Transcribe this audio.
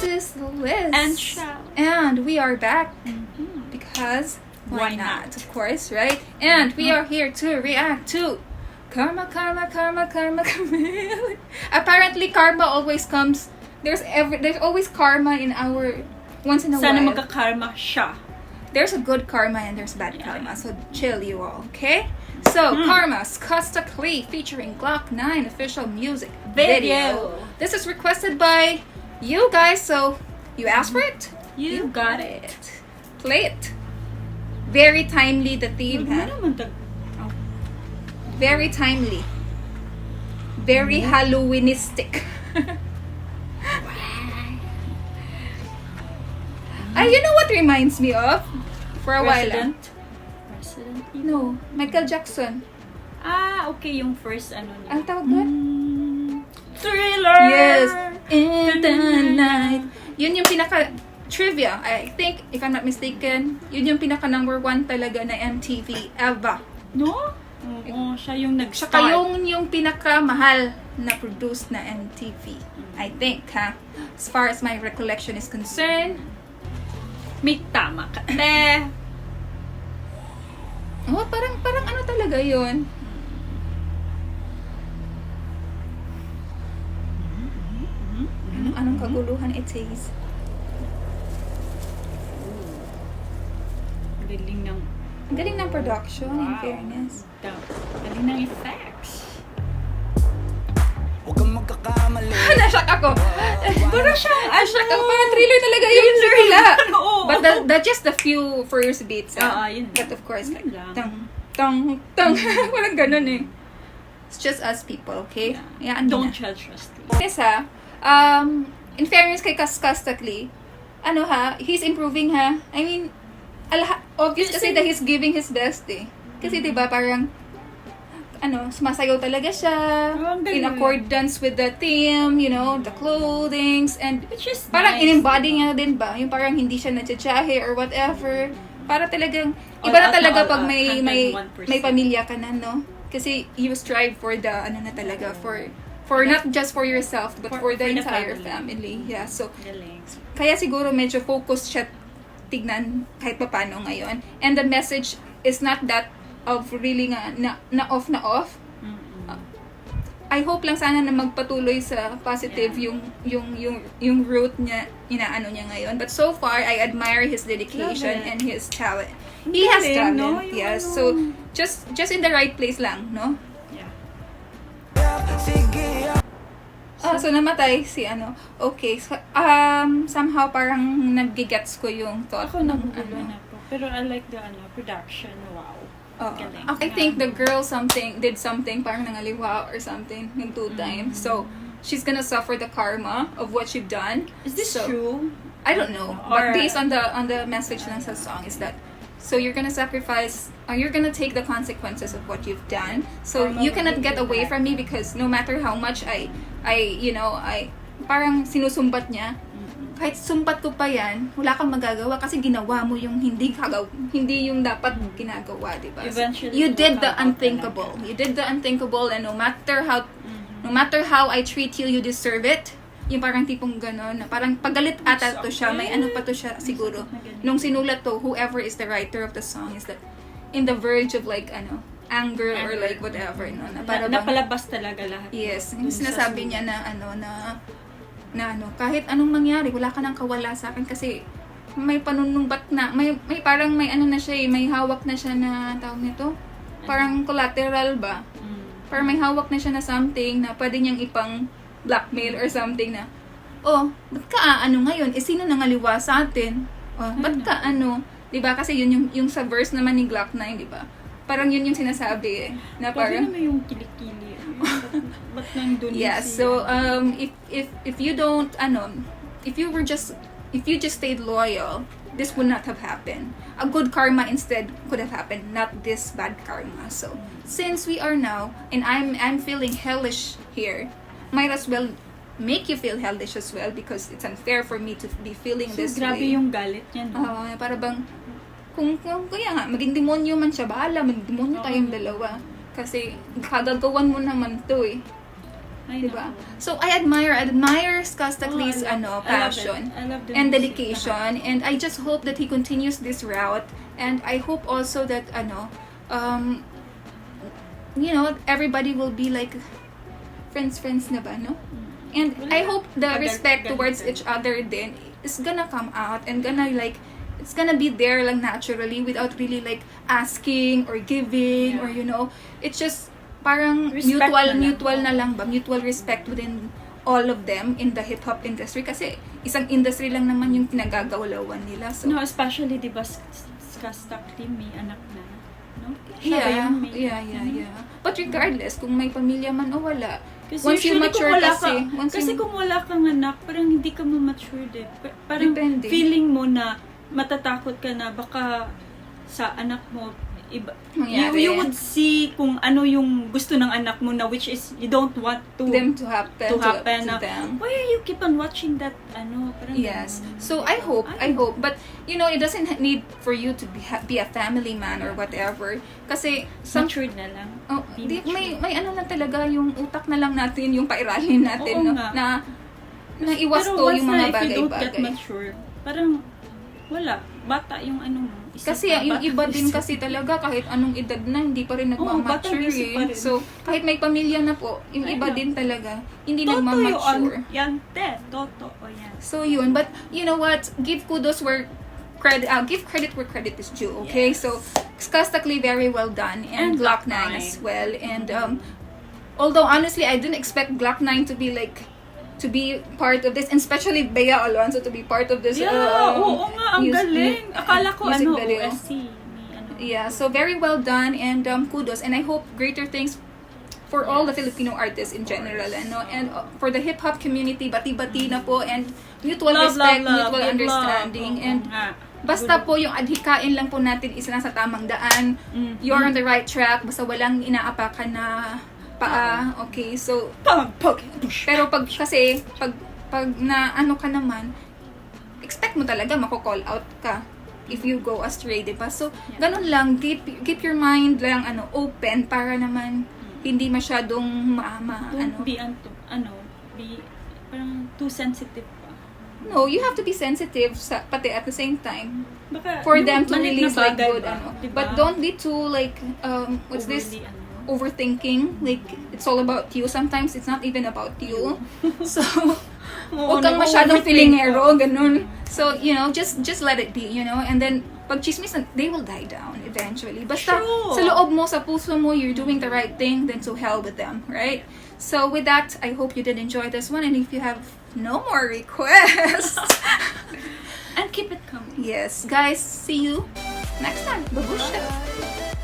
This is Liz. And Shao. And we are back because why not? Of course, right? And we are here to react to Karma. Apparently, karma always comes. There's always karma in our once in a Sana while. magka-karma siya. There's a good karma and there's bad karma. So chill, you all, okay? So Karma's Costa Clee featuring Glock 9 official music video. This is requested by you guys, so you asked for it. You got it. Play it. Very timely, the theme, Ano ha? naman Very timely. Very Halloweenistic. You know what reminds me of? For a while. Resident? No, Michael Jackson. Okay, yung first ano niya. Ang tawag doon? Thriller! Yes. In the night. Yun yung pinaka trivia. I think, if I'm not mistaken, yun yung pinaka number 1 talaga na MTV ever. No? Oo, siya yung nag-start. Saka yung pinaka mahal na produced na MTV. I think, ha? As far as my recollection is concerned. May tama ka. Oh, parang ano talaga yun? Anong kaguluhan it is? Galing ng... Ang galing ng production, in fairness. Galing ng effects. Huwag kang magkakamali. Nashock ako. Parang siyang, Nashock ako. Parang thriller talaga yun. Thriller. Oo. But that's just the few first beats. Yun. But of course, like, Yun lang. tong. Parang ganun eh. It's just us people, okay? Yeah, Don't judge us. Yes, ha? In fairness kay Costa Clee, he's improving, ha? I mean, obvious kasi that he's giving his best, eh. Kasi, diba, parang, sumasayaw talaga siya, in accordance with the theme, the clothings, and Which is parang nice, in-embody niya din ba? Yung parang hindi siya natsachahe or whatever. Para talagang, iba na talaga pag may pamilya ka na, no? Kasi you strive for the, talaga, for not just for yourself, but for the entire family. Yeah, so, kaya siguro medyo focused siya tignan kahit paano ngayon. And the message is not that of really na off. I hope lang sana na magpatuloy sa positive yung route niya, inaano niya ngayon. But so far, I admire his dedication and his talent. He has talent, no? Yes. So, just in the right place lang, no? Yeah. So namatay si Okay. So, somehow parang nagigets ko yung thought Ako ng nagugulo na po. Pero I like the production. Wow. Galing. I think the girl did something parang nangaliwa or something yung 2 times. So, she's gonna suffer the karma of what she've done. Is this true? I don't know. But based on the message ng sa song is that so you're gonna sacrifice or you're gonna take the consequences of what you've done. So you cannot get away from me because no matter how much I parang sinusumbat niya, kahit sumpat ko pa yan, wala kang magagawa kasi ginawa mo yung hindi yung dapat ginagawa, di ba? Eventually, You did the unthinkable. You did the unthinkable, and no matter how I treat you, you deserve it. Yung parang tipong gano'n, na parang pagalit ata to siya, may pa to siya siguro. Nung sinulat to, whoever is the writer of the song is that in the verge of like, anger or like whatever, no? Na para bang, napalabas talaga lahat. yes, yung sinasabi niya na kahit anong mangyari, wala ka nang kawala sa akin kasi may panunumbat na, may parang may na siya may hawak na siya na, tawag nito, parang collateral ba? Parang may hawak na siya na something na pwede niyang ipang blackmail or something na, ba't ka ngayon? Sino nangaliwa sa atin? Ba't ka diba? Kasi yun yung sa verse naman ni Glock 9, diba? Parang yun yung sinasabi na parang, naman yung kilikili. Ba't nandun yeah, so if you don't if you just stayed loyal, this would not have happened. A good karma instead could have happened, not this bad karma. So since we are now and I'm feeling hellish here, might as well make you feel hellish as well because it's unfair for me to be feeling this way. Grabe yung galit niya, no? Para bang kung kaya nga maging demonyo man siya, bahala, maging demonyo tayong dalawa kasi kagagawan mo naman to eh. Ay, Diba? naku. So I admire Skastakli's I love it. passion I love the and music. dedication, and I just hope that he continues this route, and I hope also that everybody will be like friends na ba, no? And Wala. I hope the Agar- respect towards ganito. each other then is gonna come out and it's gonna be there like naturally without really like asking or giving Yeah. or it's just parang Respect na lang. mutual na lang ba, mutual respect within all of them in the hip hop industry kasi isang industry lang naman yung pinagagawalawan nila. So No, especially, di ba, Skastakli, may anak na. No? Siya ba yeah, yun, may- yeah. But regardless kung may pamilya man o wala, Kasi once you usually mature kung wala kasi, kasi kung wala kang anak, parang hindi ka ma-mature eh. Parang Depende. feeling mo na matatakot ka na baka sa anak mo iba. Mangyari. You would see kung ano yung gusto ng anak mo na which is you don't want to them to happen to na, them. why are you keep on watching that parang Yes. ganun. So I hope, but it doesn't need for you to be a family man or whatever. Kasi Matured na lang. Be may mature. lang talaga yung utak na lang natin, yung pairalin natin Oo no, nga. na iwas Pero to once yung mga na if you don't get bagay-bagay. mature, parang wala. Bata yung ano mo. Isip Kasi ka, yung bata iba din isip. kasi talaga kahit anong edad na hindi pa rin nagmamature batang isip pa rin. So kahit may pamilya na po, yung Ay, iba no. din talaga hindi Totoo nagmamature. yan, te. Totoo yan. So yun, but you know what? Give kudos where give credit where credit is due. Okay, Yes. so Skastakli very well done, and And Glock 9 Glock 9. as well. And although honestly, I didn't expect Glock 9 to be part of this, and especially Bea Alonzo to be part of this. Yeah, oo nga, ang galing. Akala ko music ano, video. OSC. May ano. Yeah, so very well done, and kudos, and I hope greater things for all the Filipino artists in general, and for the hip hop community, bati-bati na po, and mutual respect, mutual Give understanding, love. and Oo nga. basta po yung adhikain lang po natin is nasa tamang daan. You're on the right track, basta walang inaapakan na paa. Okay, so pero pag na ano ka naman, expect mo talaga mako-call out ka if you go astray, di ba? So, ganun lang, keep your mind lang open para naman hindi masyadong Don't be be parang too sensitive pa. No, you have to be sensitive pati at the same time Baka, for yung them to maliit na release like bagay good ba? Diba? But don't be too like what's this Overly, overthinking, like it's all about you. Sometimes it's not even about you. So Oo, huwag kang masyadong nag-overthink feelingero, ka. ganun. So, just let it be, and then pag chismis, they will die down eventually. Basta True. sa loob mo, sa puso mo, you're doing the right thing, then to hell with them, right? So with that, I hope you did enjoy this one, and if you have no more requests, And keep it coming. yes, guys, see you next time. Babush!